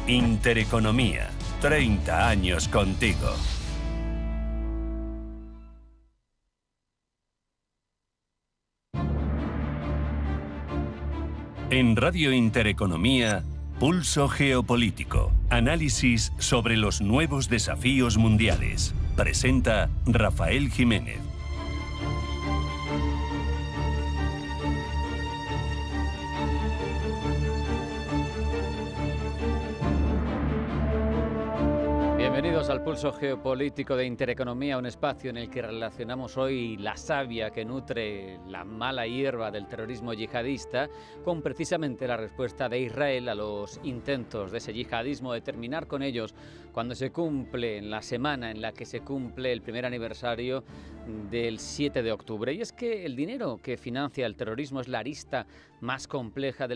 Intereconomía, 30 años contigo. En Radio Intereconomía, Pulso Geopolítico. Análisis sobre los nuevos desafíos mundiales. Presenta Rafael Jiménez. Bienvenidos al Pulso Geopolítico de Intereconomía, un espacio en el que relacionamos hoy la savia que nutre la mala hierba del terrorismo yihadista con precisamente la respuesta de Israel a los intentos de ese yihadismo de terminar con ellos cuando se cumple, en la semana en la que se cumple el primer aniversario del 7 de octubre. Y es que el dinero que financia el terrorismo es la arista más compleja de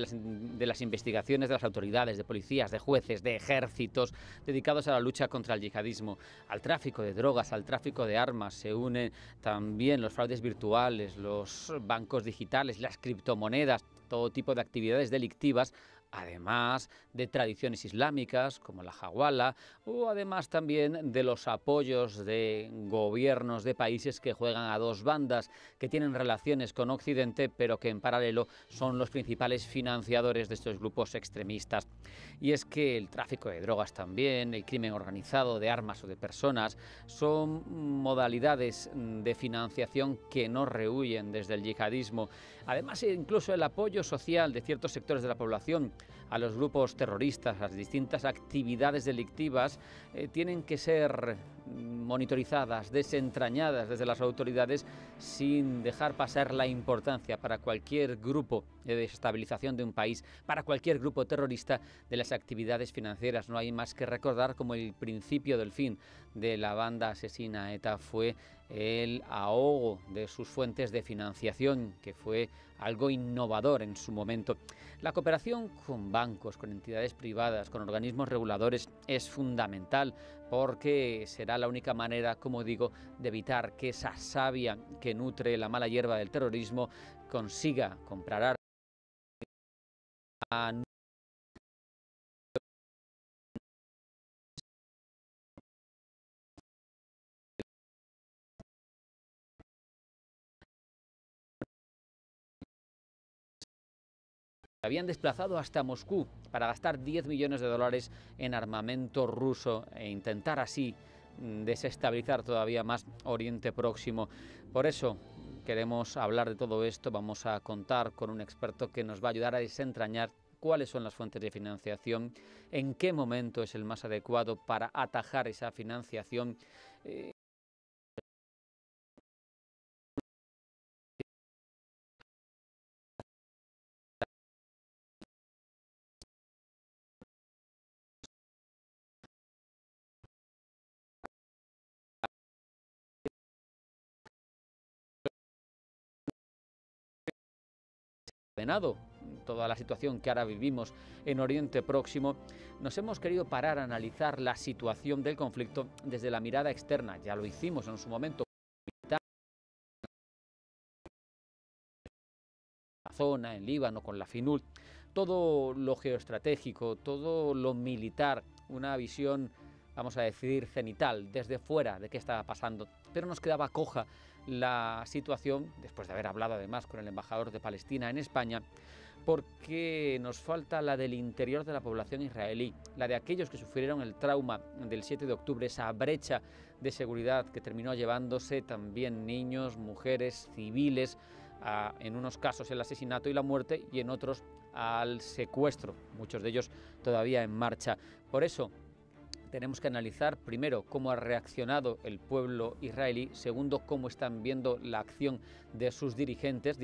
las investigaciones de las autoridades, de policías, de jueces, de ejércitos dedicados a la lucha contra el yihadismo. Al tráfico de drogas, al tráfico de armas se unen también los fraudes virtuales, los bancos digitales, las criptomonedas, todo tipo de actividades delictivas, además de tradiciones islámicas como la hawala, o además también de los apoyos de gobiernos de países que juegan a dos bandas, que tienen relaciones con Occidente, pero que en paralelo son los principales financiadores de estos grupos extremistas. Y es que el tráfico de drogas también, el crimen organizado de armas o de personas, son modalidades de financiación que no rehuyen desde el yihadismo. Además, incluso el apoyo social de ciertos sectores de la población a los grupos terroristas, las distintas actividades delictivas, tienen que ser monitorizadas, desentrañadas desde las autoridades sin dejar pasar la importancia para cualquier grupo de desestabilización de un país, para cualquier grupo terrorista de las actividades financieras. No hay más que recordar como el principio del fin de la banda asesina ETA fue el ahogo de sus fuentes de financiación, que fue algo innovador en su momento. La cooperación con bancos, con entidades privadas, con organismos reguladores es fundamental porque será la única manera, como digo, de evitar que esa savia que nutre la mala hierba del terrorismo consiga comprar armas a habían desplazado hasta Moscú para gastar 10 millones de dólares en armamento ruso e intentar así desestabilizar todavía más Oriente Próximo. Por eso queremos hablar de todo esto. Vamos a contar con un experto que nos va a ayudar a desentrañar cuáles son las fuentes de financiación, en qué momento es el más adecuado para atajar esa financiación. Toda la situación que ahora vivimos en Oriente Próximo, nos hemos querido parar a analizar la situación del conflicto desde la mirada externa. Ya lo hicimos en su momento, la zona, en Líbano, con la FINUL, todo lo geoestratégico, todo lo militar, una visión, vamos a decir, cenital, desde fuera de qué estaba pasando. Pero nos quedaba coja la situación, después de haber hablado además con el embajador de Palestina en España, porque nos falta la del interior de la población israelí, la de aquellos que sufrieron el trauma del 7 de octubre, esa brecha de seguridad que terminó llevándose también niños, mujeres, civiles, en unos casos el asesinato y la muerte y en otros al secuestro, muchos de ellos todavía en marcha. Por eso tenemos que analizar primero cómo ha reaccionado el pueblo israelí, segundo cómo están viendo la acción de sus dirigentes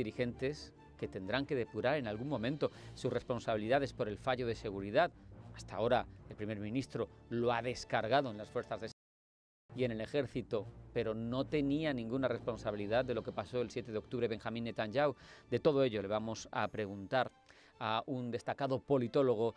que tendrán que depurar en algún momento sus responsabilidades por el fallo de seguridad. Hasta ahora el primer ministro lo ha descargado en las fuerzas de seguridad y en el ejército, pero no tenía ninguna responsabilidad de lo que pasó el 7 de octubre Benjamín Netanyahu. De todo ello le vamos a preguntar a un destacado politólogo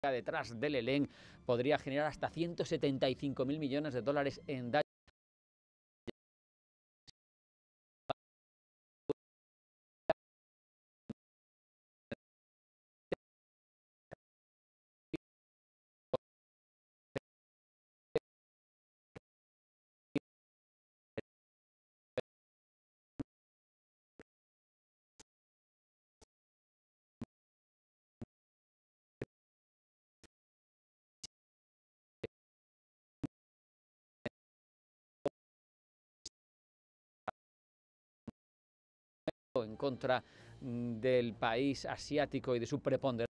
detrás del ELN podría generar hasta 175.000 millones de dólares en daños. En contra del país asiático y de su preponderancia.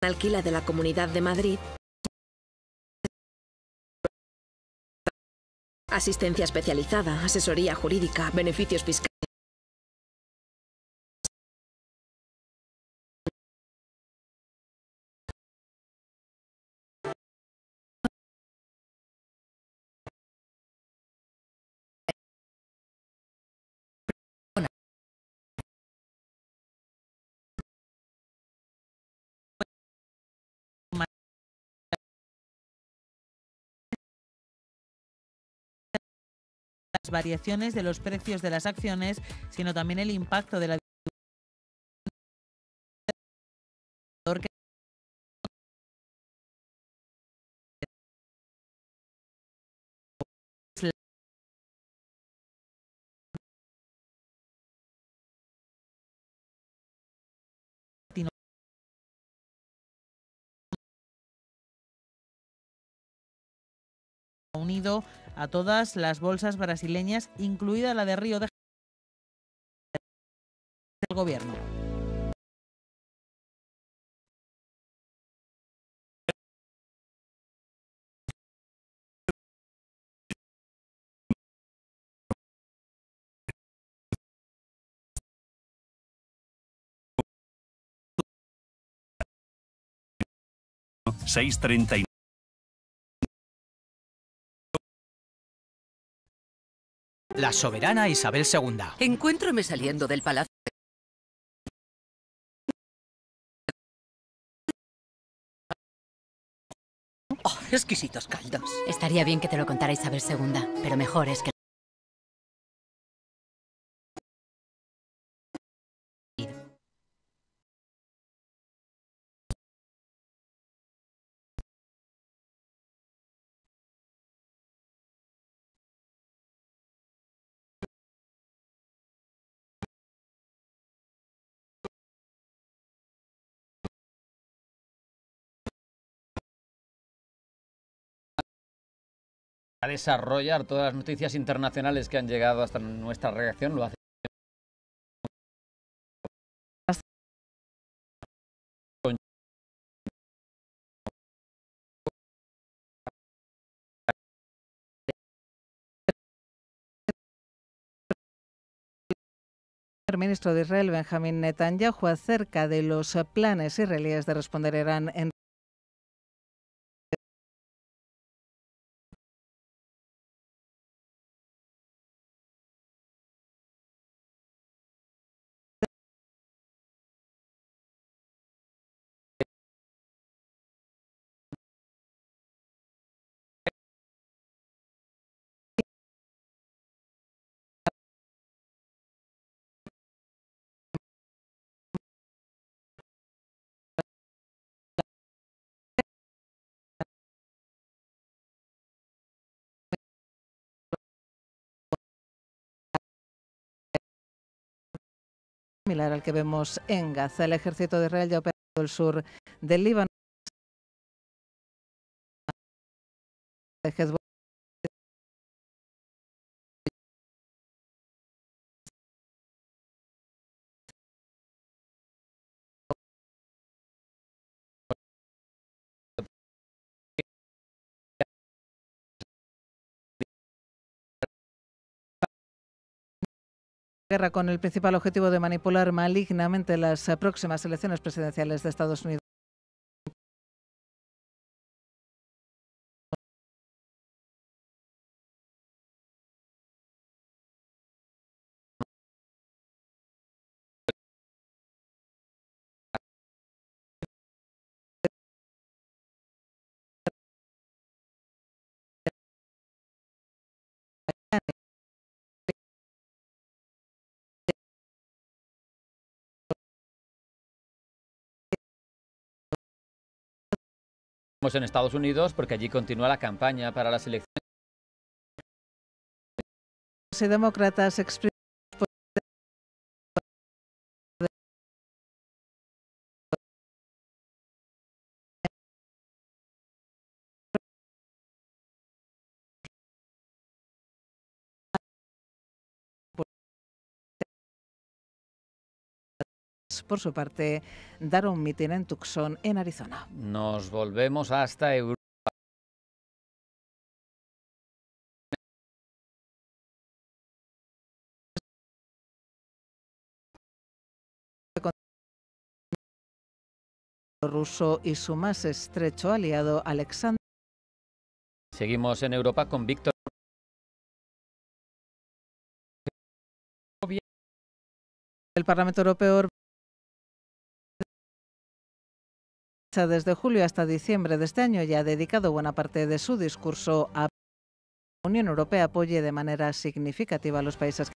Alquila de la Comunidad de Madrid. Asistencia especializada, asesoría jurídica, beneficios fiscales. Las variaciones de los precios de las acciones, sino también el impacto de la unido a todas las bolsas brasileñas, incluida la de Río de Janeiro, del gobierno. La soberana Isabel II. Encuéntrame saliendo del palacio. Oh, exquisitos caldos. Estaría bien que te lo contara Isabel II, pero mejor es que... A desarrollar todas las noticias internacionales que han llegado hasta nuestra redacción. Lo hace El ministro de Israel, Benjamín Netanyahu, acerca de los planes israelíes de responder a Irán en similar al que vemos en Gaza. El ejército de Israel ya ha operado el sur del Líbano. Guerra con el principal objetivo de manipular malignamente las próximas elecciones presidenciales de Estados Unidos. Estamos en Estados Unidos porque allí continúa la campaña para las elecciones. Y demócratas exprimen por su parte dar un mitin en Tucson, en Arizona. Nos volvemos hasta Europa. Ruso y su más estrecho aliado, Alexander. Seguimos en Europa con Víctor. El Parlamento Europeo desde julio hasta diciembre de este año ya ha dedicado buena parte de su discurso a que la Unión Europea apoye de manera significativa a los países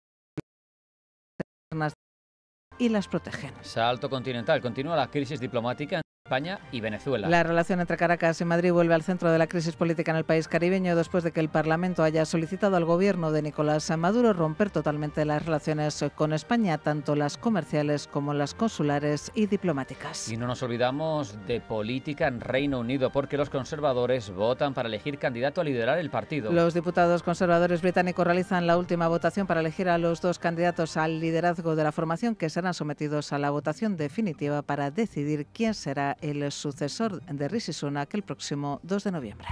y las protegen. Salto continental. Continúa la crisis diplomática en España y Venezuela. La relación entre Caracas y Madrid vuelve al centro de la crisis política en el país caribeño después de que el Parlamento haya solicitado al gobierno de Nicolás Maduro romper totalmente las relaciones con España, tanto las comerciales como las consulares y diplomáticas. Y no nos olvidamos de política en Reino Unido, porque los conservadores votan para elegir candidato a liderar el partido. Los diputados conservadores británicos realizan la última votación para elegir a los dos candidatos al liderazgo de la formación, que serán sometidos a la votación definitiva para decidir quién será el sucesor de Rishi Sunak el próximo 2 de noviembre.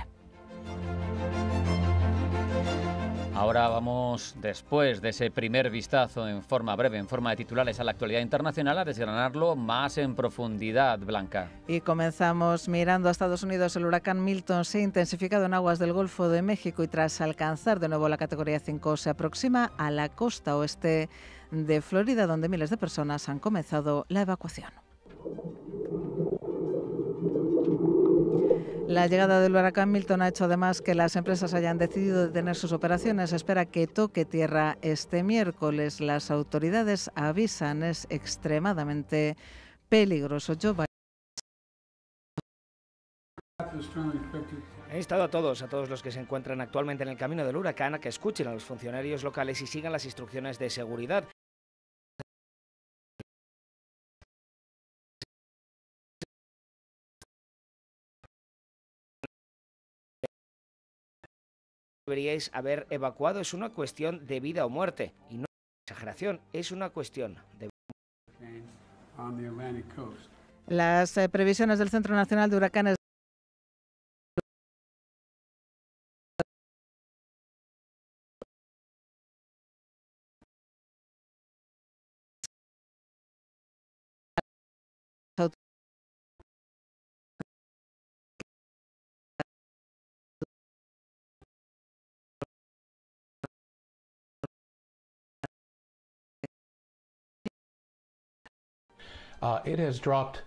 Ahora vamos, después de ese primer vistazo en forma breve, en forma de titulares a la actualidad internacional, a desgranarlo más en profundidad, Blanca. Y comenzamos mirando a Estados Unidos. El huracán Milton se ha intensificado en aguas del Golfo de México y tras alcanzar de nuevo la categoría 5 se aproxima a la costa oeste de Florida, donde miles de personas han comenzado la evacuación. La llegada del huracán Milton ha hecho además que las empresas hayan decidido detener sus operaciones. Se espera que toque tierra este miércoles. Las autoridades avisan, es extremadamente peligroso. Joe Biden. He instado a todos los que se encuentran actualmente en el camino del huracán a que escuchen a los funcionarios locales y sigan las instrucciones de seguridad. Deberíais haber evacuado, es una cuestión de vida o muerte y no exageración, es una cuestión de Las previsiones del Centro Nacional de Huracanes It has dropped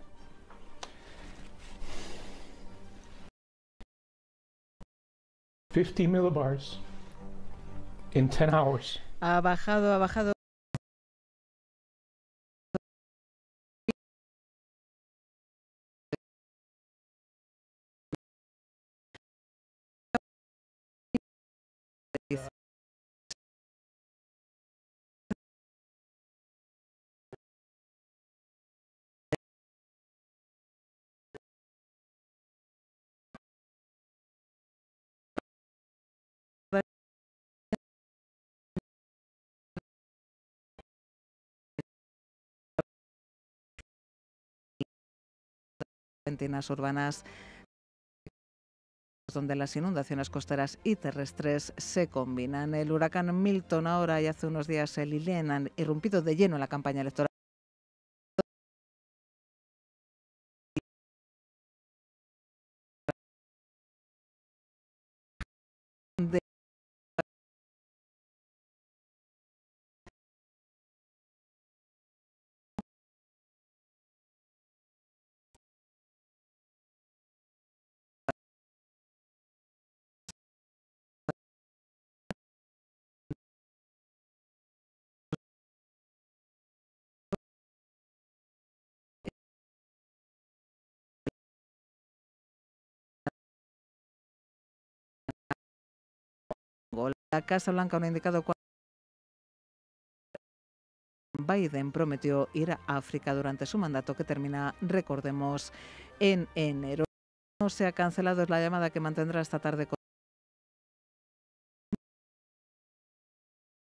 50 millibars in 10 hours. ha bajado. Ventinas urbanas donde las inundaciones costeras y terrestres se combinan. El huracán Milton ahora y hace unos días el Helene han irrumpido de lleno en la campaña electoral de la Casa Blanca no ha indicado cuándo Biden prometió ir a África durante su mandato, que termina, recordemos, en enero. No se ha cancelado la llamada que mantendrá esta tarde con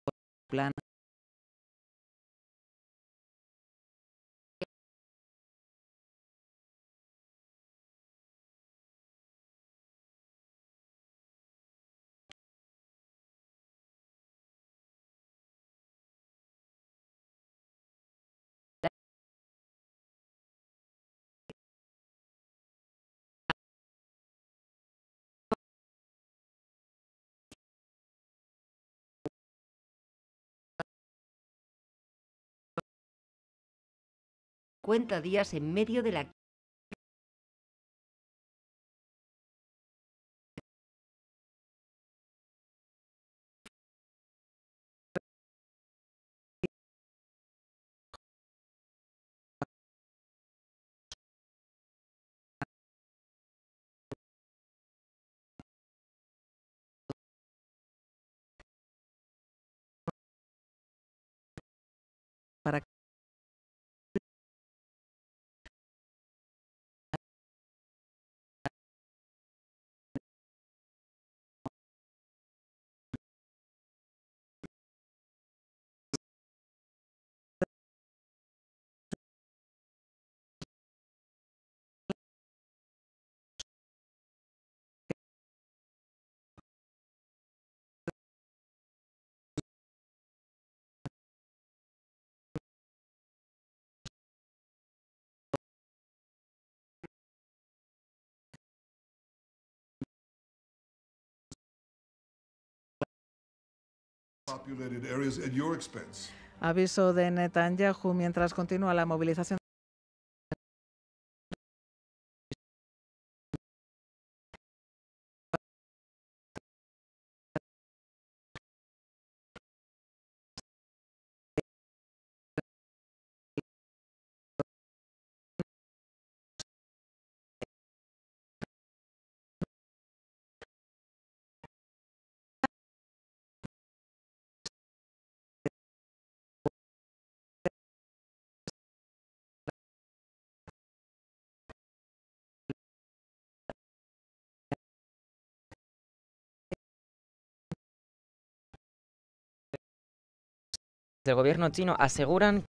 el plan. Cuenta días en medio de la Para aviso de Netanyahu mientras continúa la movilización. Del gobierno chino aseguran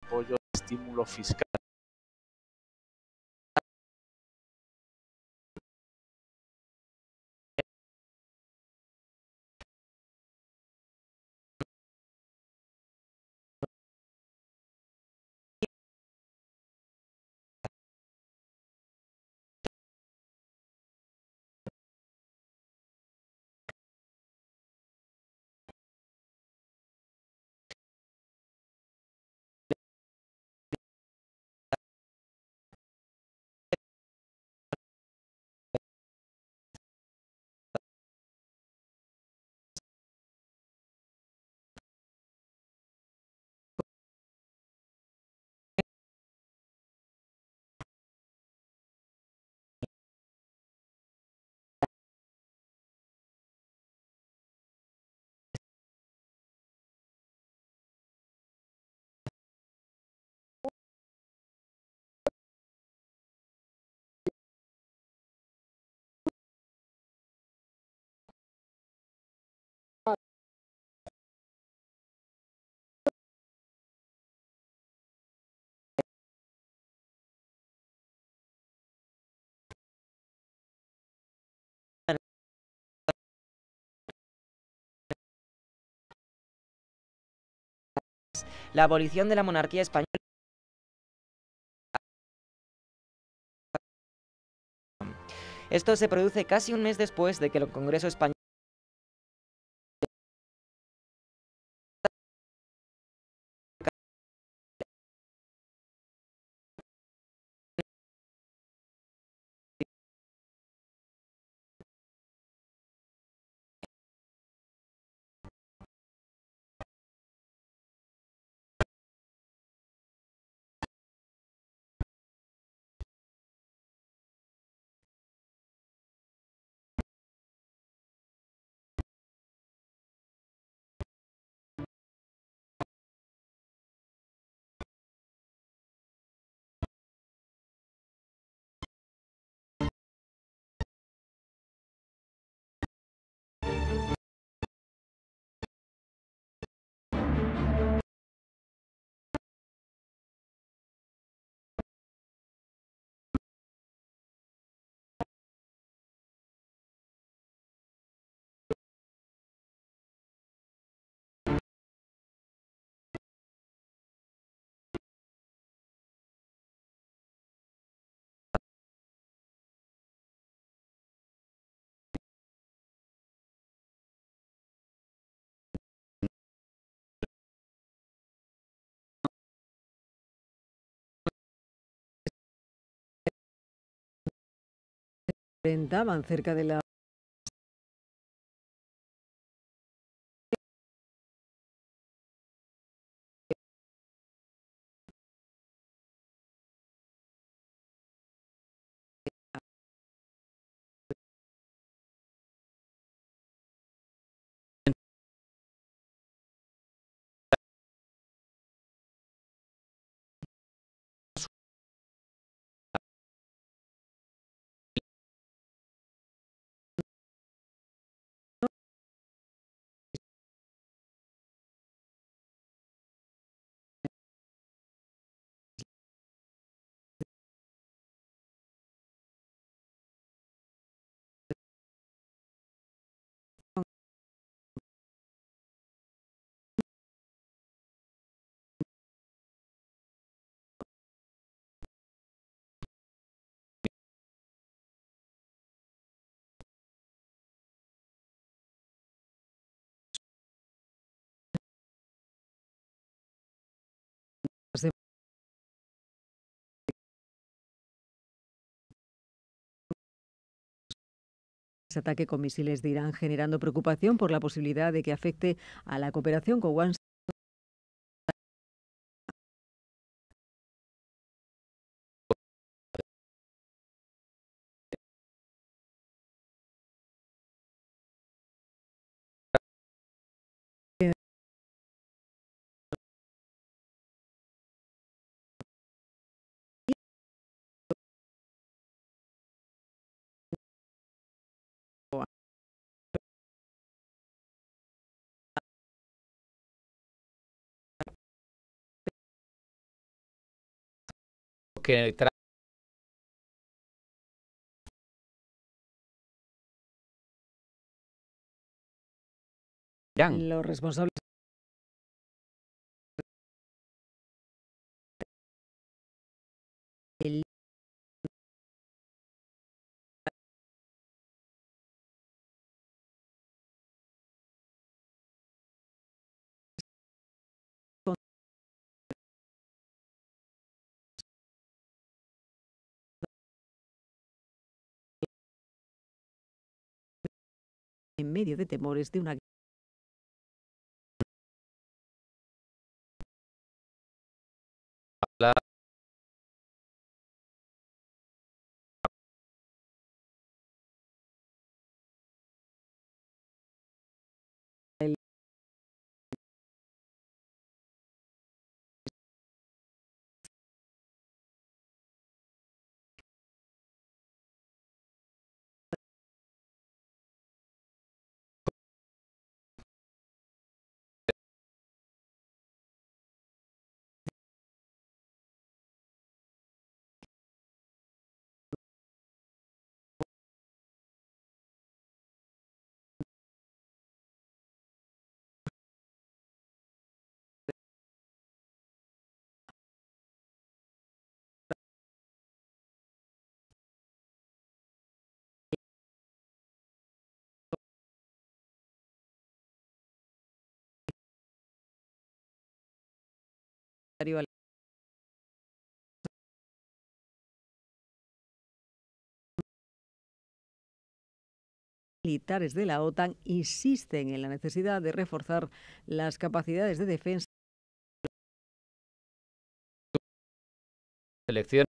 apoyo de estímulo fiscal. la abolición de la monarquía española. Esto se produce casi un mes después de que el Congreso español comentaban cerca de la ese ataque con misiles de Irán, generando preocupación por la posibilidad de que afecte a la cooperación con Washington. Que los responsables el en medio de temores de una la Militares de la OTAN insisten en la necesidad de reforzar las capacidades de defensa. Selección.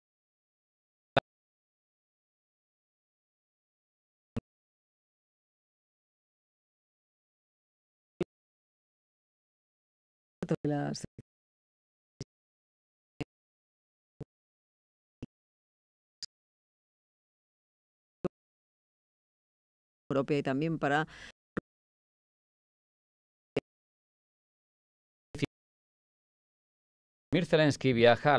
Europea y también para Mir Zelensky viaja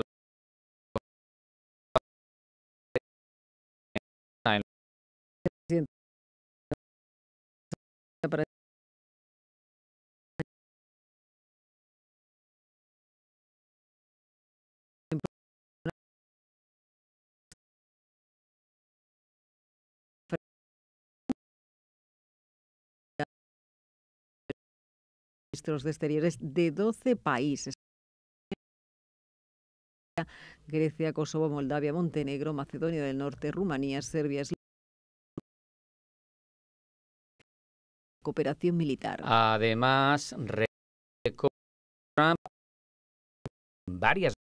ministros de Exteriores de 12 países. Grecia, Kosovo, Moldavia, Montenegro, Macedonia del Norte, Rumanía, Serbia, cooperación militar. Además, varias.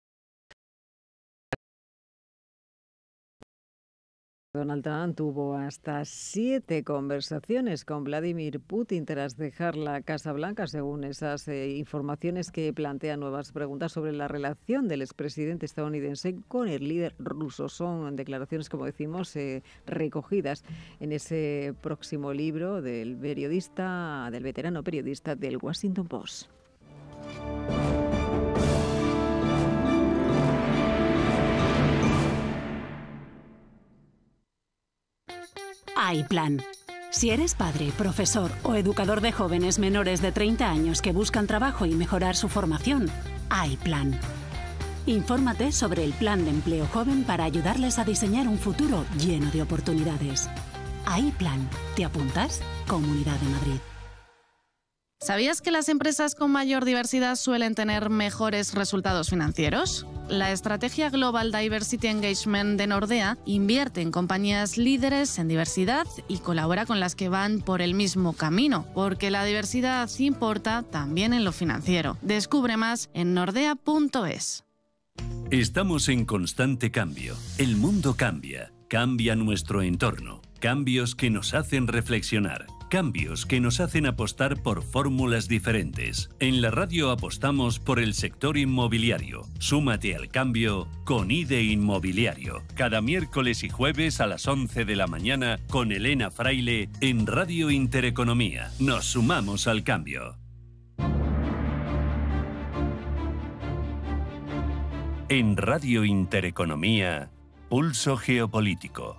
Donald Trump tuvo hasta 7 conversaciones con Vladimir Putin tras dejar la Casa Blanca, según esas informaciones que plantean nuevas preguntas sobre la relación del expresidente estadounidense con el líder ruso. Son declaraciones, como decimos, recogidas en ese próximo libro del veterano periodista del Washington Post. iPlan. Si eres padre, profesor o educador de jóvenes menores de 30 años que buscan trabajo y mejorar su formación, iPlan. Infórmate sobre el plan de empleo joven para ayudarles a diseñar un futuro lleno de oportunidades. iPlan. ¿Te apuntas? Comunidad de Madrid. ¿Sabías que las empresas con mayor diversidad suelen tener mejores resultados financieros? La estrategia Global Diversity Engagement de Nordea invierte en compañías líderes en diversidad y colabora con las que van por el mismo camino, porque la diversidad importa también en lo financiero. Descubre más en nordea.es. Estamos en constante cambio. El mundo cambia, cambia nuestro entorno. Cambios que nos hacen reflexionar. Cambios que nos hacen apostar por fórmulas diferentes. En la radio apostamos por el sector inmobiliario. Súmate al cambio con IDE Inmobiliario. Cada miércoles y jueves a las 11 de la mañana con Elena Fraile en Radio Intereconomía. Nos sumamos al cambio. En Radio Intereconomía, Pulso Geopolítico.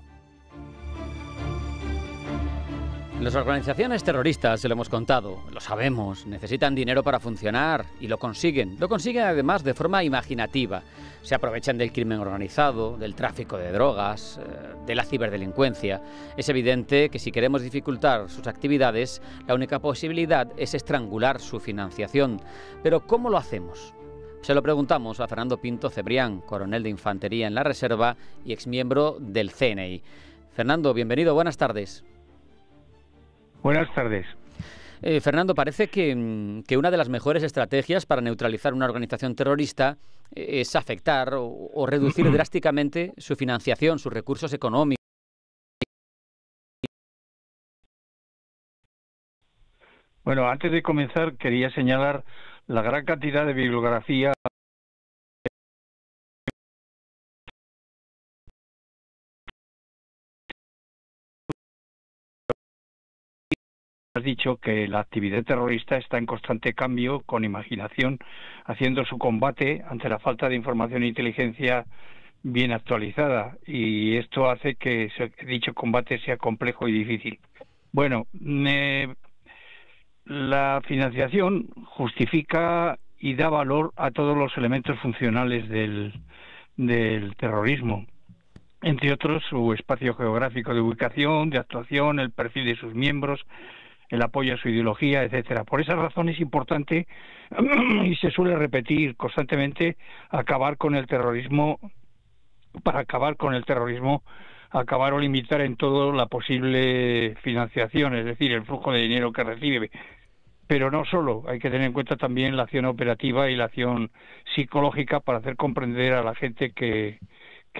Las organizaciones terroristas, se lo hemos contado, lo sabemos, necesitan dinero para funcionar y lo consiguen. Lo consiguen además de forma imaginativa. Se aprovechan del crimen organizado, del tráfico de drogas, de la ciberdelincuencia. Es evidente que si queremos dificultar sus actividades, la única posibilidad es estrangular su financiación. Pero ¿cómo lo hacemos? Se lo preguntamos a Fernando Pinto Cebrián, coronel de Infantería en la Reserva y exmiembro del CNI. Fernando, bienvenido, buenas tardes. Buenas tardes. Fernando, parece que una de las mejores estrategias para neutralizar una organización terrorista es afectar o reducir drásticamente su financiación, sus recursos económicos. Bueno, antes de comenzar quería señalar la gran cantidad de bibliografía Has dicho que la actividad terrorista está en constante cambio, con imaginación, haciendo su combate ante la falta de información e inteligencia bien actualizada, y esto hace que dicho combate sea complejo y difícil. Bueno, la financiación justifica y da valor a todos los elementos funcionales del terrorismo, entre otros su espacio geográfico de ubicación, de actuación, el perfil de sus miembros, el apoyo a su ideología, etcétera. Por esa razón es importante, y se suele repetir constantemente, acabar con el terrorismo, para acabar con el terrorismo, acabar o limitar en todo la posible financiación, es decir, el flujo de dinero que recibe. Pero no solo, hay que tener en cuenta también la acción operativa y la acción psicológica para hacer comprender a la gente que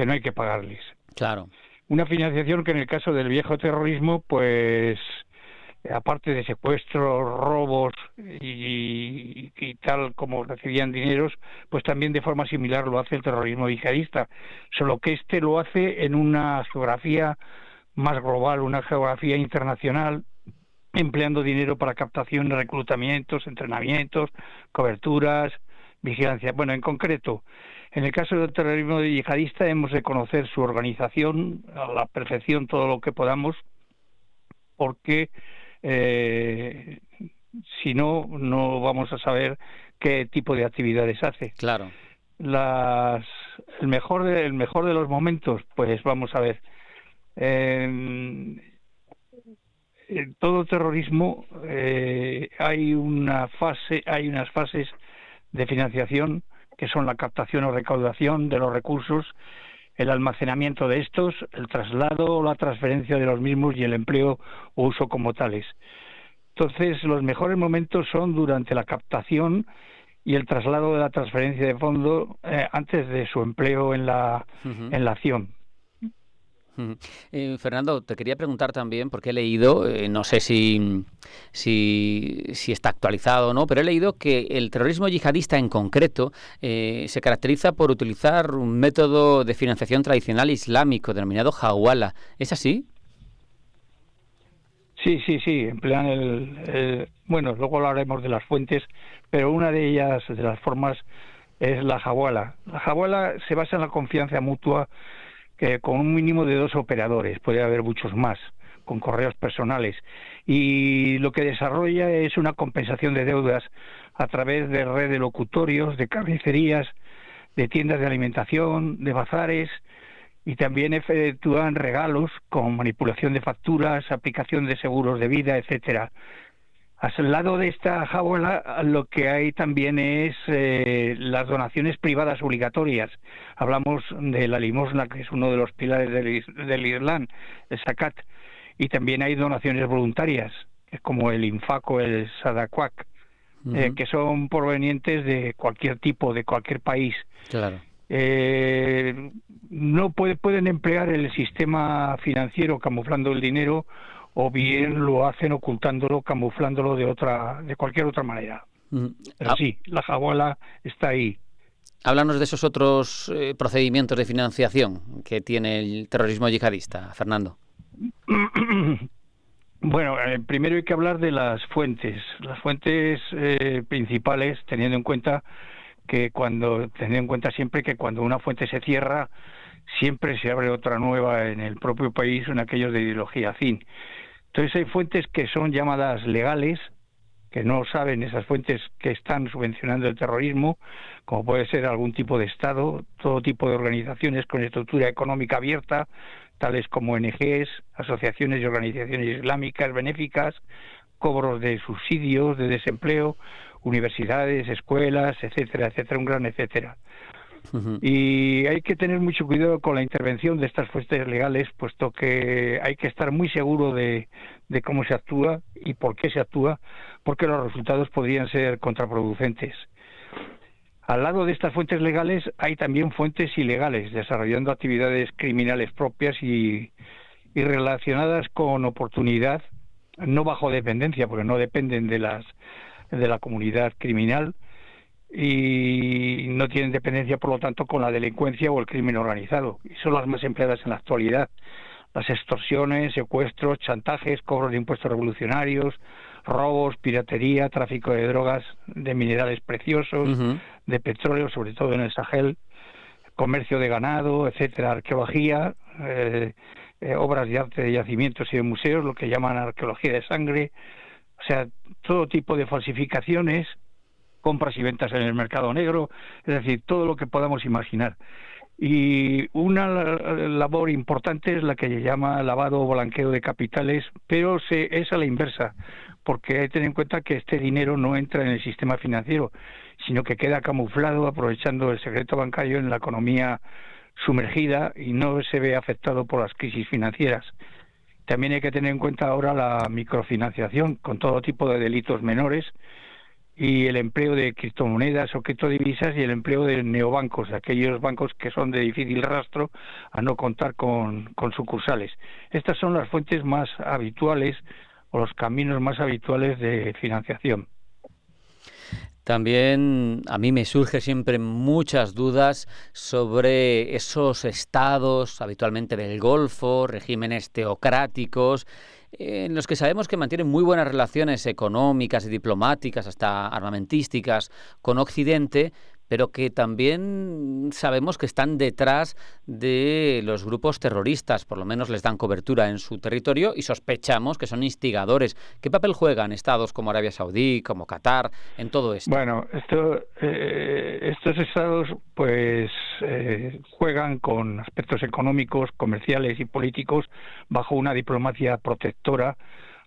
no hay que pagarles. Claro. Una financiación que en el caso del viejo terrorismo, pues aparte de secuestros, robos y tal como recibían dineros, pues también de forma similar lo hace el terrorismo yihadista, solo que este lo hace en una geografía más global, una geografía internacional, empleando dinero para captación de reclutamientos, entrenamientos, coberturas, vigilancia. Bueno, en concreto, en el caso del terrorismo yihadista hemos de conocer su organización a la perfección, todo lo que podamos, porque si no, no vamos a saber qué tipo de actividades hace. Claro. El mejor de los momentos, pues vamos a ver. En todo terrorismo hay unas fases de financiación que son la captación o recaudación de los recursos, el almacenamiento de estos, el traslado o la transferencia de los mismos y el empleo o uso como tales. Entonces, los mejores momentos son durante la captación y el traslado de la transferencia de fondo antes de su empleo en la acción. Fernando, te quería preguntar también, porque he leído, no sé si está actualizado o no, pero he leído que el terrorismo yihadista en concreto se caracteriza por utilizar un método de financiación tradicional islámico denominado hawala. ¿Es así? Sí, emplean bueno, luego hablaremos de las fuentes, pero una de ellas, de las formas, es la hawala. La hawala se basa en la confianza mutua, que con un mínimo de 2 operadores, puede haber muchos más, con correos personales, y lo que desarrolla es una compensación de deudas a través de red de locutorios, de carnicerías, de tiendas de alimentación, de bazares, y también efectúan regalos con manipulación de facturas, aplicación de seguros de vida, etcétera. Al lado de esta hawala, lo que hay también es las donaciones privadas obligatorias. Hablamos de la limosna, que es uno de los pilares del Islam, el zakat, y también hay donaciones voluntarias, como el infaq o el sadaquak, que son provenientes de cualquier tipo, de cualquier país. Claro. No pueden emplear el sistema financiero camuflando el dinero, o bien lo hacen ocultándolo, camuflándolo de cualquier otra manera. Pero sí, la hawala está ahí. Háblanos de esos otros procedimientos de financiación que tiene el terrorismo yihadista, Fernando. Bueno, primero hay que hablar de las fuentes. Las fuentes principales, teniendo en cuenta siempre que cuando una fuente se cierra, siempre se abre otra nueva en el propio país, en aquellos de ideología afín. Entonces hay fuentes que son llamadas legales, que no saben esas fuentes que están subvencionando el terrorismo, como puede ser algún tipo de Estado, todo tipo de organizaciones con estructura económica abierta, tales como ONGs, asociaciones y organizaciones islámicas benéficas, cobros de subsidios, de desempleo, universidades, escuelas, etcétera, etcétera, un gran etcétera. Y hay que tener mucho cuidado con la intervención de estas fuentes legales, puesto que hay que estar muy seguro de cómo se actúa y por qué se actúa, porque los resultados podrían ser contraproducentes. Al lado de estas fuentes legales hay también fuentes ilegales, desarrollando actividades criminales propias y relacionadas con oportunidad, no bajo dependencia, porque no dependen de la comunidad criminal, y no tienen dependencia, por lo tanto, con la delincuencia o el crimen organizado. Y son las más empleadas en la actualidad. Las extorsiones, secuestros, chantajes, cobros de impuestos revolucionarios, robos, piratería, tráfico de drogas, de minerales preciosos, de petróleo, sobre todo en el Sahel, comercio de ganado, etcétera, arqueología, obras de arte de yacimientos y de museos, lo que llaman arqueología de sangre, o sea, todo tipo de falsificaciones, compras y ventas en el mercado negro, es decir, todo lo que podamos imaginar. Y una labor importante es la que se llama lavado o blanqueo de capitales, pero es a la inversa, porque hay que tener en cuenta que este dinero no entra en el sistema financiero, sino que queda camuflado aprovechando el secreto bancario en la economía sumergida y no se ve afectado por las crisis financieras. También hay que tener en cuenta ahora la microfinanciación con todo tipo de delitos menores y el empleo de criptomonedas o criptodivisas y el empleo de neobancos, aquellos bancos que son de difícil rastro a no contar con sucursales. Estas son las fuentes más habituales o los caminos más habituales de financiación. También a mí me surgen siempre muchas dudas sobre esos estados, habitualmente del Golfo, regímenes teocráticos, en los que sabemos que mantienen muy buenas relaciones económicas y diplomáticas, hasta armamentísticas, con Occidente, pero que también sabemos que están detrás de los grupos terroristas, por lo menos les dan cobertura en su territorio y sospechamos que son instigadores. ¿Qué papel juegan estados como Arabia Saudí, como Qatar, en todo esto? Bueno, estos estados pues juegan con aspectos económicos, comerciales y políticos bajo una diplomacia protectora,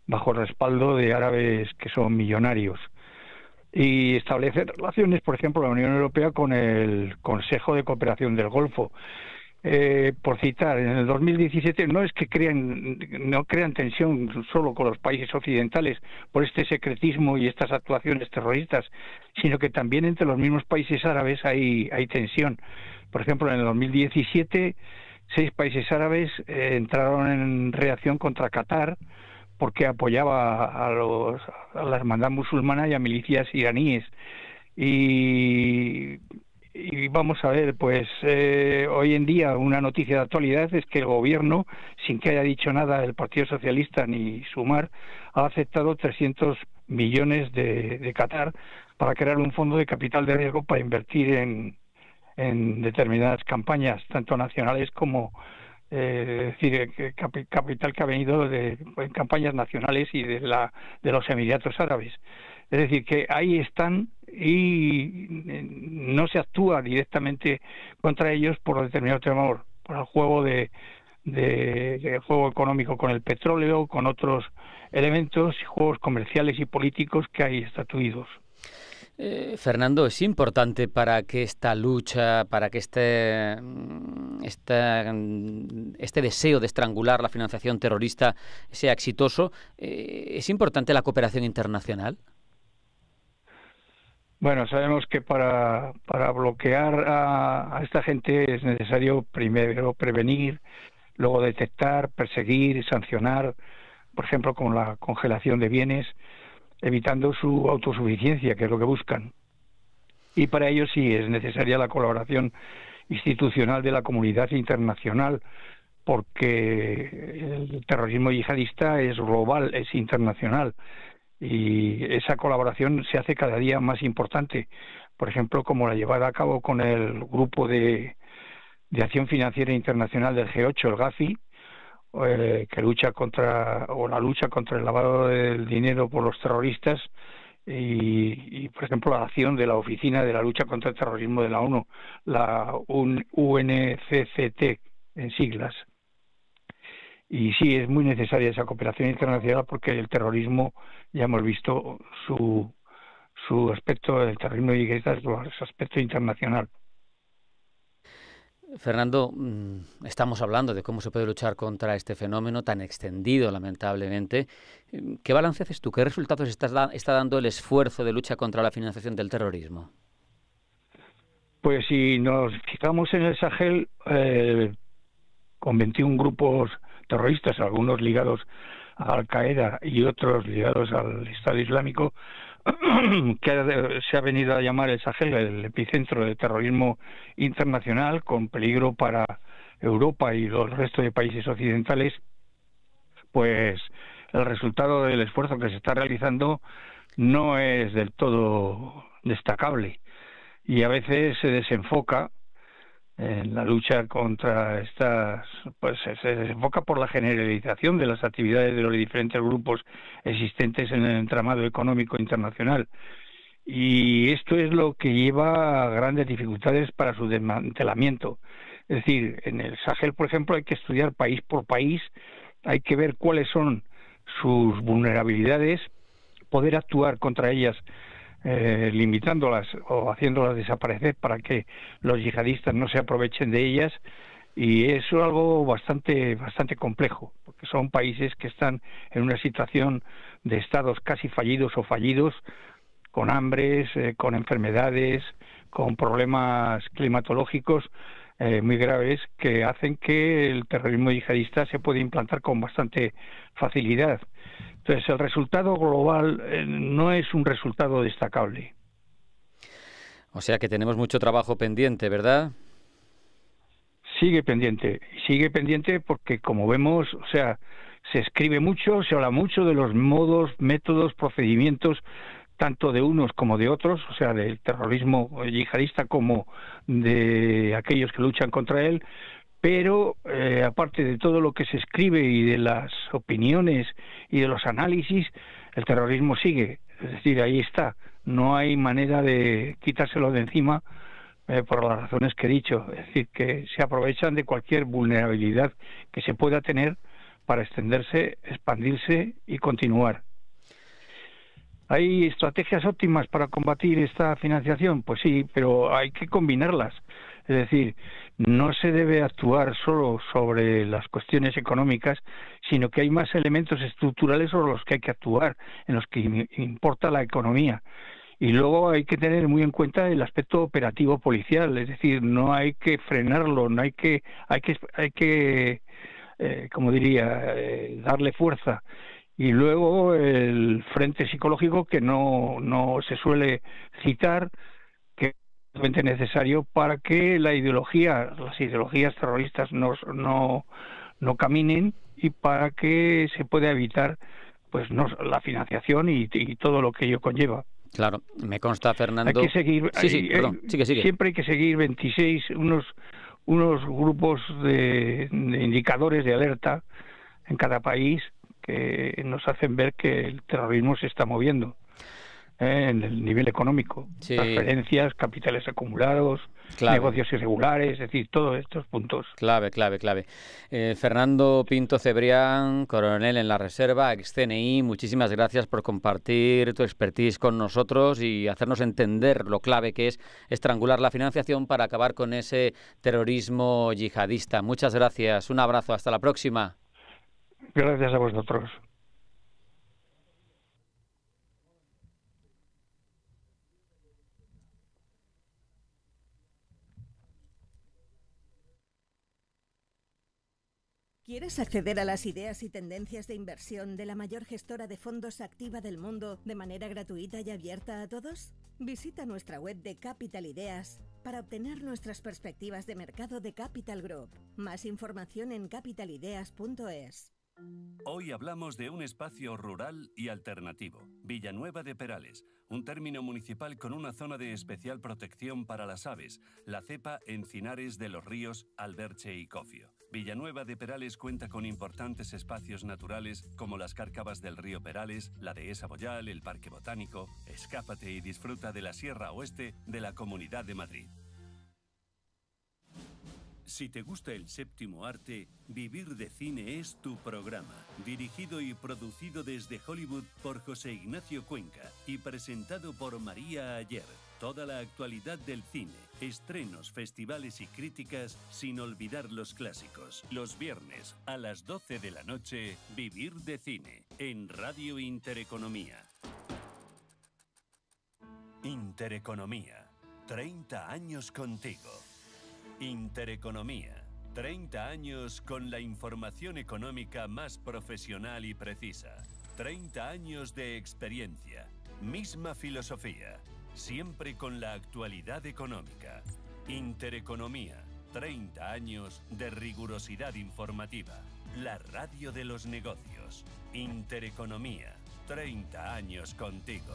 bajo el respaldo de árabes que son millonarios. Y establece relaciones, por ejemplo, la Unión Europea con el Consejo de Cooperación del Golfo. Por citar, en el 2017 no es que no crean tensión solo con los países occidentales por este secretismo y estas actuaciones terroristas, sino que también entre los mismos países árabes hay tensión. Por ejemplo, en el 2017 6 países árabes entraron en reacción contra Qatar porque apoyaba a la hermandad musulmana y a milicias iraníes. Y vamos a ver, pues hoy en día una noticia de actualidad es que el gobierno, sin que haya dicho nada el Partido Socialista ni Sumar, ha aceptado 300 millones de Qatar para crear un fondo de capital de riesgo para invertir en determinadas campañas, tanto nacionales como capital que ha venido en campañas nacionales y de los Emiratos Árabes. Es decir, que ahí están y no se actúa directamente contra ellos por determinado temor, por el juego de juego económico con el petróleo, con otros elementos, juegos comerciales y políticos que hay estatuidos. Fernando, es importante para que esta lucha, para que este deseo de estrangular la financiación terrorista sea exitoso, ¿es importante la cooperación internacional? Bueno, sabemos que para bloquear a esta gente es necesario primero prevenir, luego detectar, perseguir, sancionar, por ejemplo, con la congelación de bienes, evitando su autosuficiencia, que es lo que buscan. Y para ello sí es necesaria la colaboración institucional de la comunidad internacional, porque el terrorismo yihadista es global, es internacional, y esa colaboración se hace cada día más importante. Por ejemplo, como la llevada a cabo con el Grupo de Acción Financiera Internacional del G8, el GAFI, que lucha contra el lavado del dinero por los terroristas y por ejemplo la acción de la Oficina de la Lucha contra el Terrorismo de la ONU, la UNCCT en siglas. Y sí, es muy necesaria esa cooperación internacional porque el terrorismo, ya hemos visto su aspecto, el terrorismo yihadista es su aspecto internacional. Fernando, estamos hablando de cómo se puede luchar contra este fenómeno tan extendido, lamentablemente. ¿Qué balance haces tú? ¿Qué resultados está dando el esfuerzo de lucha contra la financiación del terrorismo? Pues si nos fijamos en el Sahel, con 21 grupos terroristas, algunos ligados a Al-Qaeda y otros ligados al Estado Islámico, que se ha venido a llamar el Sahel el epicentro del terrorismo internacional, con peligro para Europa y el resto de países occidentales, pues el resultado del esfuerzo que se está realizando no es del todo destacable y a veces se desenfoca en la lucha contra estas, pues se desenfoca por la generalización de las actividades de los diferentes grupos existentes en el entramado económico internacional. Y esto es lo que lleva a grandes dificultades para su desmantelamiento. Es decir, en el Sahel, por ejemplo, hay que estudiar país por país, hay que ver cuáles son sus vulnerabilidades poder actuar contra ellas, limitándolas o haciéndolas desaparecer para que los yihadistas no se aprovechen de ellas. Y eso es algo bastante complejo, porque son países que están en una situación de estados casi fallidos o fallidos, con hambres, con enfermedades, con problemas climatológicos muy graves, que hacen que el terrorismo yihadista se pueda implantar con bastante facilidad. Entonces, el resultado global no es un resultado destacable. O sea que tenemos mucho trabajo pendiente, ¿verdad? Sigue pendiente porque, como vemos, o sea, se escribe mucho, se habla mucho de los modos, métodos, procedimientos, tanto de unos como de otros, o sea, del terrorismo yihadista como de aquellos que luchan contra él, pero aparte de todo lo que se escribe y de las opiniones y de los análisis, el terrorismo sigue, es decir, ahí está, no hay manera de quitárselo de encima, por las razones que he dicho, es decir, que se aprovechan de cualquier vulnerabilidad que se pueda tener para extenderse, expandirse y continuar. ¿Hay estrategias óptimas para combatir esta financiación? Pues sí, pero hay que combinarlas. Es decir, no se debe actuar solo sobre las cuestiones económicas, sino que hay más elementos estructurales sobre los que hay que actuar, en los que importa la economía. Y luego hay que tener muy en cuenta el aspecto operativo policial, es decir, no hay que frenarlo, no hay que como diría, darle fuerza. Y luego el frente psicológico, que no se suele citar, que es realmente necesario para que las ideologías terroristas no caminen y para que se pueda evitar pues la financiación y todo lo que ello conlleva. Claro, me consta, Fernando. Hay que seguir, perdón, sigue. Siempre hay que seguir 26, unos grupos de indicadores de alerta en cada país que nos hacen ver que el terrorismo se está moviendo en el nivel económico. Sí. Transferencias, capitales acumulados, negocios irregulares, es decir, todos estos puntos. Clave. Fernando Pinto Cebrián, coronel en la Reserva, ex-CNI, muchísimas gracias por compartir tu expertise con nosotros y hacernos entender lo clave que es estrangular la financiación para acabar con ese terrorismo yihadista. Muchas gracias, un abrazo, hasta la próxima. Gracias a vosotros. ¿Quieres acceder a las ideas y tendencias de inversión de la mayor gestora de fondos activa del mundo de manera gratuita y abierta a todos? Visita nuestra web de Capital Ideas para obtener nuestras perspectivas de mercado de Capital Group. Más información en capitalideas.es. Hoy hablamos de un espacio rural y alternativo, Villanueva de Perales, un término municipal con una zona de especial protección para las aves, la cepa Encinares de los ríos Alberche y Cofio. Villanueva de Perales cuenta con importantes espacios naturales como las cárcavas del río Perales, la dehesa Boyal, el Parque Botánico. Escápate y disfruta de la Sierra Oeste de la Comunidad de Madrid. Si te gusta el séptimo arte, Vivir de Cine es tu programa. Dirigido y producido desde Hollywood por José Ignacio Cuenca y presentado por María Ayer. Toda la actualidad del cine, estrenos, festivales y críticas, sin olvidar los clásicos. Los viernes a las 12 de la noche, Vivir de Cine, en Radio Intereconomía. Intereconomía, 30 años contigo. Intereconomía, 30 años con la información económica más profesional y precisa. 30 años de experiencia, misma filosofía, siempre con la actualidad económica. Intereconomía, 30 años de rigurosidad informativa. La radio de los negocios. Intereconomía, 30 años contigo.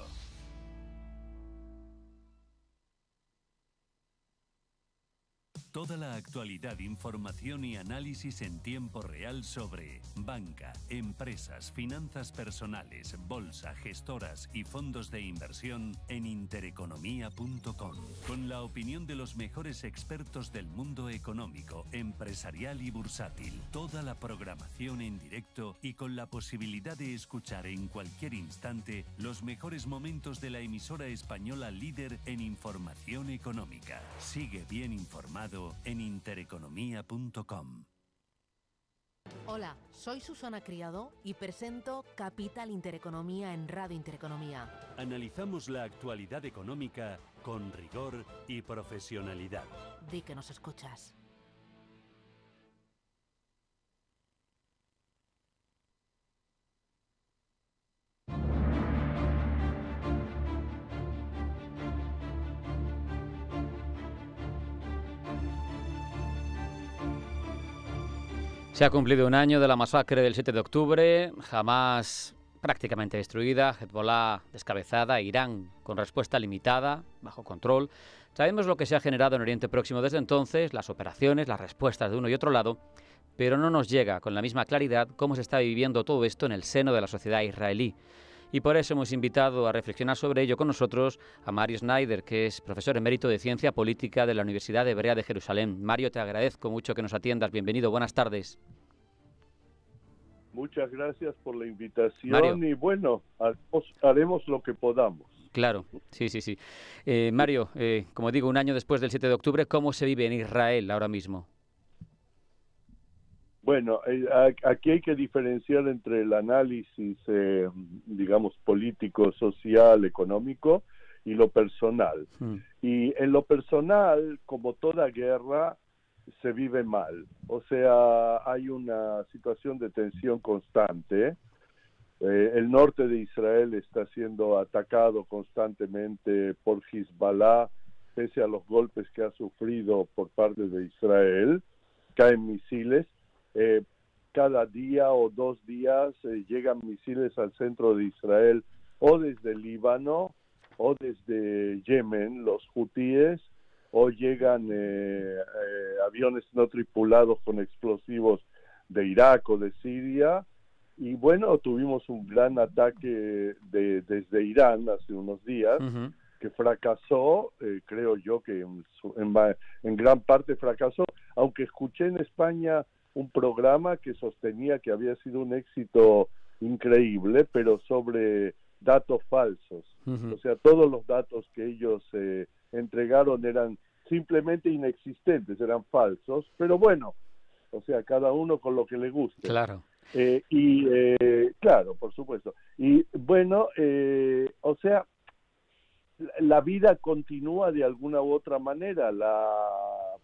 Toda la actualidad, información y análisis en tiempo real sobre banca, empresas, finanzas personales, bolsa, gestoras y fondos de inversión en intereconomía.com. Con la opinión de los mejores expertos del mundo económico, empresarial y bursátil. Toda la programación en directo y con la posibilidad de escuchar en cualquier instante los mejores momentos de la emisora española líder en información económica. Sigue bien informado en intereconomía.com. Hola, soy Susana Criado y presento Capital Intereconomía en Radio Intereconomía. Analizamos la actualidad económica con rigor y profesionalidad. Di que nos escuchas. Se ha cumplido un año de la masacre del 7 de octubre, Hamás prácticamente destruida, Hezbollah descabezada, Irán con respuesta limitada, bajo control. Sabemos lo que se ha generado en Oriente Próximo desde entonces, las operaciones, las respuestas de uno y otro lado, pero no nos llega con la misma claridad cómo se está viviendo todo esto en el seno de la sociedad israelí. Y por eso hemos invitado a reflexionar sobre ello con nosotros a Mario Schneider, que es profesor emérito de Ciencia Política de la Universidad Hebrea de Jerusalén. Mario, te agradezco mucho que nos atiendas. Bienvenido, buenas tardes. Muchas gracias por la invitación. Mario. Y bueno, haremos lo que podamos. Claro, sí. Mario, como digo, un año después del 7 de octubre, ¿cómo se vive en Israel ahora mismo? Bueno, aquí hay que diferenciar entre el análisis, digamos, político, social, económico y lo personal. Y en lo personal, como toda guerra, se vive mal. O sea, hay una situación de tensión constante. El norte de Israel está siendo atacado constantemente por Hezbollah, pese a los golpes que ha sufrido por parte de Israel. Caen misiles. Cada día o 2 días llegan misiles al centro de Israel, o desde Líbano o desde Yemen, los hutíes, o llegan aviones no tripulados con explosivos de Irak o de Siria. Y bueno, tuvimos un gran ataque desde Irán hace unos días, que fracasó, creo yo que en gran parte fracasó, aunque escuché en España un programa que sostenía que había sido un éxito increíble, pero sobre datos falsos. O sea, todos los datos que ellos entregaron eran simplemente inexistentes, eran falsos, pero bueno, o sea, cada uno con lo que le guste. Claro. Claro, por supuesto. Y bueno, o sea, la vida continúa de alguna u otra manera.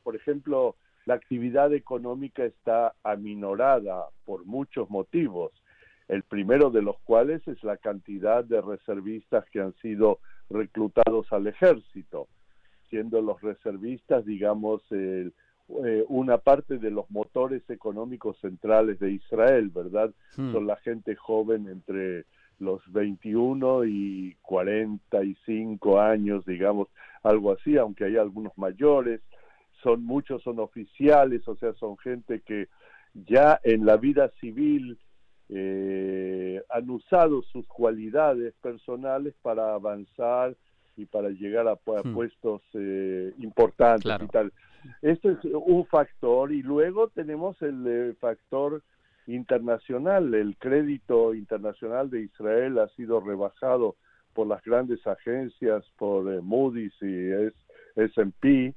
Por ejemplo, la actividad económica está aminorada por muchos motivos, el primero de los cuales es la cantidad de reservistas que han sido reclutados al ejército, siendo los reservistas, digamos, una parte de los motores económicos centrales de Israel, ¿verdad? Son la gente joven entre los 21 y 45 años, digamos, algo así, aunque hay algunos mayores. Muchos son oficiales, o sea, son gente que ya en la vida civil han usado sus cualidades personales para avanzar y para llegar a puestos importantes. Claro. Y tal. Esto es un factor, y luego tenemos el factor internacional. El crédito internacional de Israel ha sido rebajado por las grandes agencias, por Moody's y S&P,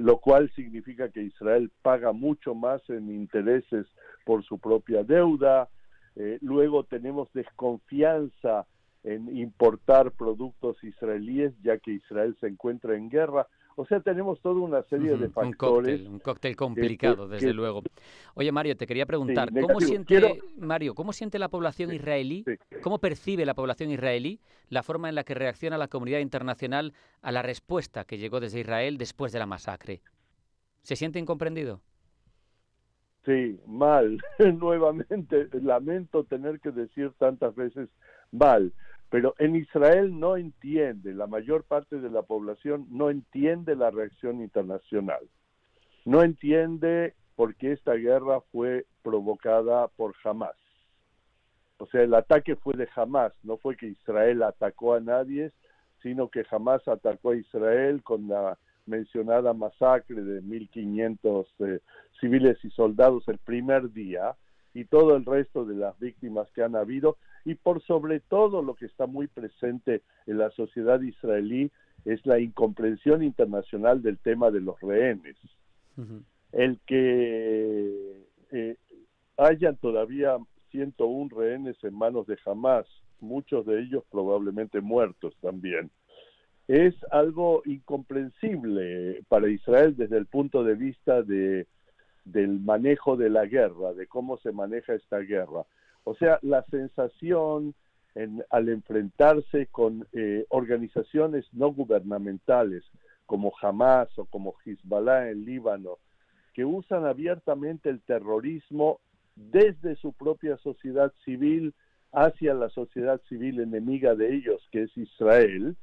lo cual significa que Israel paga mucho más en intereses por su propia deuda. Luego tenemos desconfianza en importar productos israelíes, ya que Israel se encuentra en guerra. O sea, tenemos toda una serie de factores. Un cóctel complicado, desde luego. Oye, Mario, te quería preguntar, sí, ¿cómo siente la población israelí, cómo percibe la población israelí la forma en la que reacciona la comunidad internacional a la respuesta que llegó desde Israel después de la masacre? ¿Se siente incomprendido? Sí, mal. Nuevamente, lamento tener que decir tantas veces mal. Pero en Israel no entiende, la mayor parte de la población no entiende la reacción internacional. no entiende por qué esta guerra fue provocada por Hamas. O sea, el ataque fue de Hamas, no fue que Israel atacó a nadie, sino que Hamas atacó a Israel con la mencionada masacre de 1.500 civiles y soldados el primer día, y todo el resto de las víctimas que han habido, y por sobre todo lo que está muy presente en la sociedad israelí es la incomprensión internacional del tema de los rehenes. El que hayan todavía 101 rehenes en manos de Hamas, muchos de ellos probablemente muertos también, es algo incomprensible para Israel desde el punto de vista del manejo de la guerra, de cómo se maneja esta guerra. O sea, la sensación al enfrentarse con organizaciones no gubernamentales como Hamas o como Hezbollah en Líbano, que usan abiertamente el terrorismo desde su propia sociedad civil hacia la sociedad civil enemiga de ellos, que es Israel,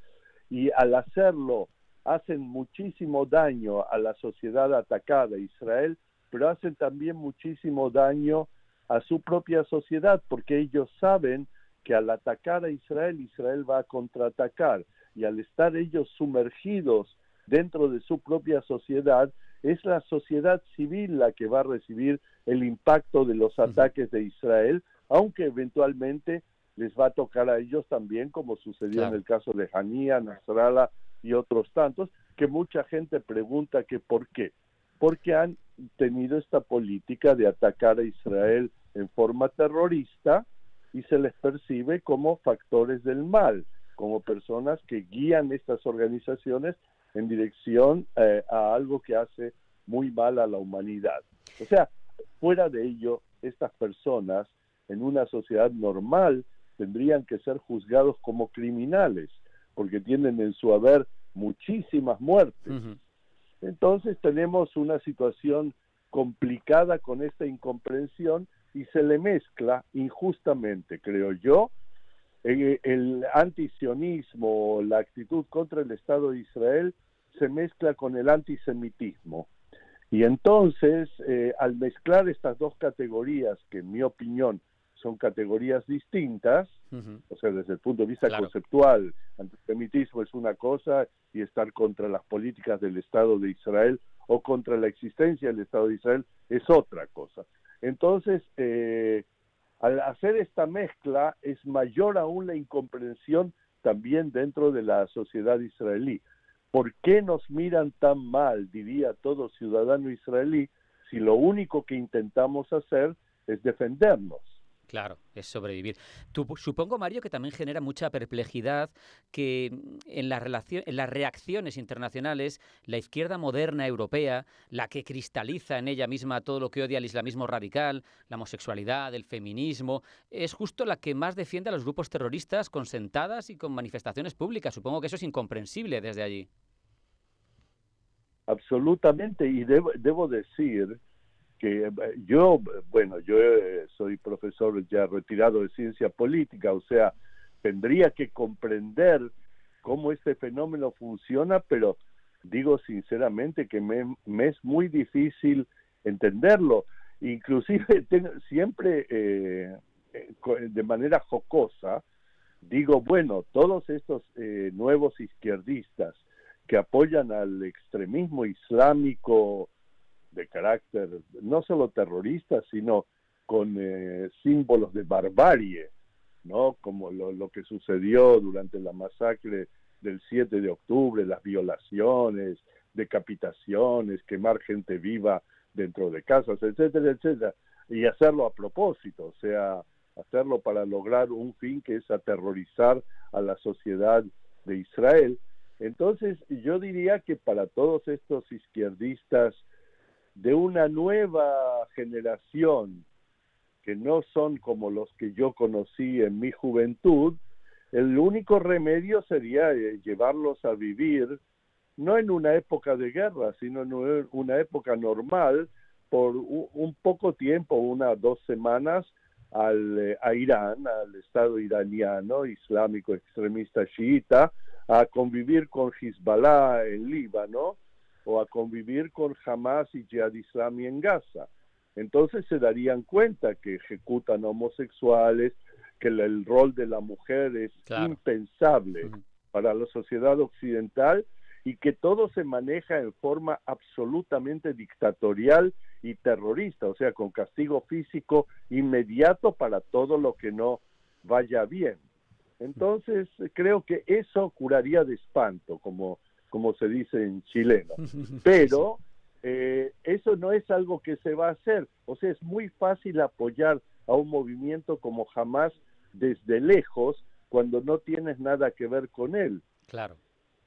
y al hacerlo hacen muchísimo daño a la sociedad atacada, Israel, pero hacen también muchísimo daño a su propia sociedad, porque ellos saben que al atacar a Israel, Israel va a contraatacar, y al estar ellos sumergidos dentro de su propia sociedad, es la sociedad civil la que va a recibir el impacto de los ataques de Israel, aunque eventualmente les va a tocar a ellos también, como sucedió en el caso de Hania, Nasrallah y otros tantos, que mucha gente pregunta que ¿por qué? Porque han tenido esta política de atacar a Israel en forma terrorista y se les percibe como factores del mal, como personas que guían estas organizaciones en dirección a algo que hace muy mal a la humanidad. O sea, fuera de ello, estas personas en una sociedad normal tendrían que ser juzgados como criminales, porque tienen en su haber muchísimas muertes. Entonces tenemos una situación complicada con esta incomprensión y se le mezcla injustamente, creo yo, el antisionismo, la actitud contra el Estado de Israel se mezcla con el antisemitismo. Y entonces, al mezclar estas dos categorías, que en mi opinión son categorías distintas, o sea, desde el punto de vista conceptual, antisemitismo es una cosa y estar contra las políticas del Estado de Israel o contra la existencia del Estado de Israel es otra cosa. Entonces, al hacer esta mezcla, es mayor aún la incomprensión también dentro de la sociedad israelí. ¿Por qué nos miran tan mal, diría todo ciudadano israelí, si lo único que intentamos hacer es defendernos? Claro, es sobrevivir. Supongo, Mario, que también genera mucha perplejidad que en las reacciones internacionales, la izquierda moderna europea, la que cristaliza en ella misma todo lo que odia al islamismo radical, la homosexualidad, el feminismo, es justo la que más defiende a los grupos terroristas con sentadas y con manifestaciones públicas. Supongo que eso es incomprensible desde allí. Absolutamente, y debo decir que yo soy profesor ya retirado de ciencia política, o sea, tendría que comprender cómo este fenómeno funciona, pero digo sinceramente que me es muy difícil entenderlo. Inclusive siempre de manera jocosa digo, bueno, todos estos nuevos izquierdistas que apoyan al extremismo islámico de carácter no solo terrorista, sino con símbolos de barbarie, ¿no? Como lo que sucedió durante la masacre del 7 de octubre, las violaciones, decapitaciones, quemar gente viva dentro de casas, etcétera, etcétera, y hacerlo a propósito, o sea, hacerlo para lograr un fin que es aterrorizar a la sociedad de Israel. Entonces, yo diría que para todos estos izquierdistas de una nueva generación, que no son como los que yo conocí en mi juventud, el único remedio sería llevarlos a vivir, no en una época de guerra, sino en una época normal, por un poco tiempo, 1 o 2 semanas, a Irán, al Estado iraniano, islámico extremista chiita, a convivir con Hezbollah en Líbano, o a convivir con Hamas y Jihad Islami en Gaza. Entonces se darían cuenta que ejecutan homosexuales, que el rol de la mujer es impensable para la sociedad occidental y que todo se maneja en forma absolutamente dictatorial y terrorista, o sea, con castigo físico inmediato para todo lo que no vaya bien. Entonces, creo que eso curaría de espanto, como se dice en chileno. Pero eso no es algo que se va a hacer. O sea, es muy fácil apoyar a un movimiento como Hamas desde lejos cuando no tienes nada que ver con él. Claro.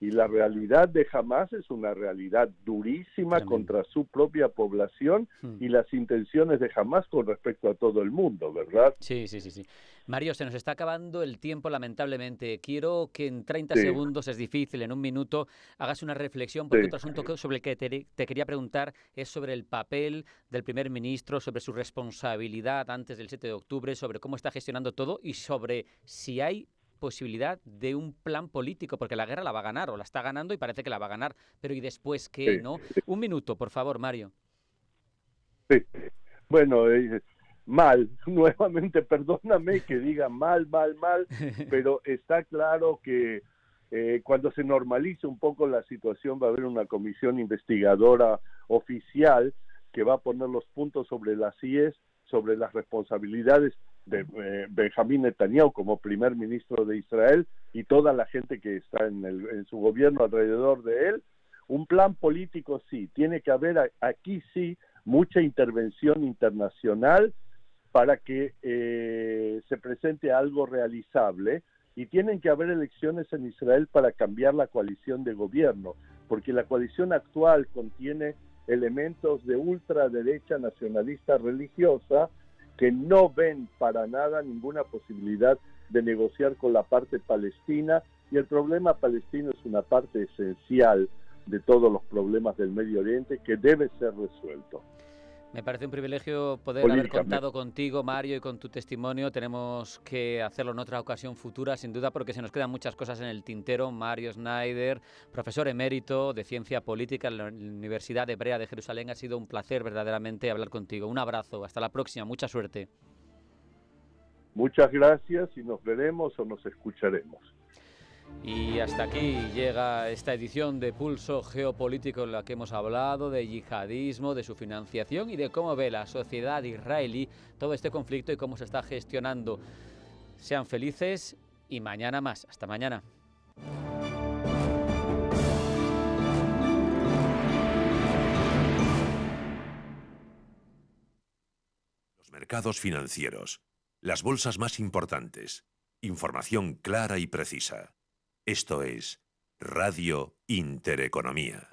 Y la realidad de Hamas es una realidad durísima contra su propia población y las intenciones de Hamas con respecto a todo el mundo, ¿verdad? Sí. Mario, se nos está acabando el tiempo, lamentablemente. Quiero que en 30 segundos, es difícil, en un minuto, hagas una reflexión, porque otro asunto sobre el que te quería preguntar es sobre el papel del primer ministro, sobre su responsabilidad antes del 7 de octubre, sobre cómo está gestionando todo y sobre si hay posibilidad de un plan político, porque la guerra la va a ganar, o la está ganando y parece que la va a ganar, pero ¿y después qué, no? Un minuto, por favor, Mario. Sí, bueno, mal, nuevamente, perdóname que diga mal, pero está claro que cuando se normalice un poco la situación va a haber una comisión investigadora oficial que va a poner los puntos sobre las IES, sobre las responsabilidades de Benjamín Netanyahu como primer ministro de Israel y toda la gente que está en su gobierno alrededor de él. Un plan político sí, tiene que haber aquí sí mucha intervención internacional para que se presente algo realizable, y tienen que haber elecciones en Israel para cambiar la coalición de gobierno, porque la coalición actual contiene elementos de ultraderecha nacionalista religiosa que no ven para nada ninguna posibilidad de negociar con la parte palestina, y el problema palestino es una parte esencial de todos los problemas del Medio Oriente que debe ser resuelto. Me parece un privilegio poder haber contado contigo, Mario, y con tu testimonio. Tenemos que hacerlo en otra ocasión futura, sin duda, porque se nos quedan muchas cosas en el tintero. Mario Schneider, profesor emérito de Ciencia Política en la Universidad Hebrea de Jerusalén. Ha sido un placer verdaderamente hablar contigo. Un abrazo, hasta la próxima, mucha suerte. Muchas gracias y nos veremos o nos escucharemos. Y hasta aquí llega esta edición de Pulso Geopolítico, en la que hemos hablado de yihadismo, de su financiación y de cómo ve la sociedad israelí todo este conflicto y cómo se está gestionando. Sean felices y mañana más. Hasta mañana. Los mercados financieros, las bolsas más importantes, información clara y precisa. Esto es Radio Intereconomía.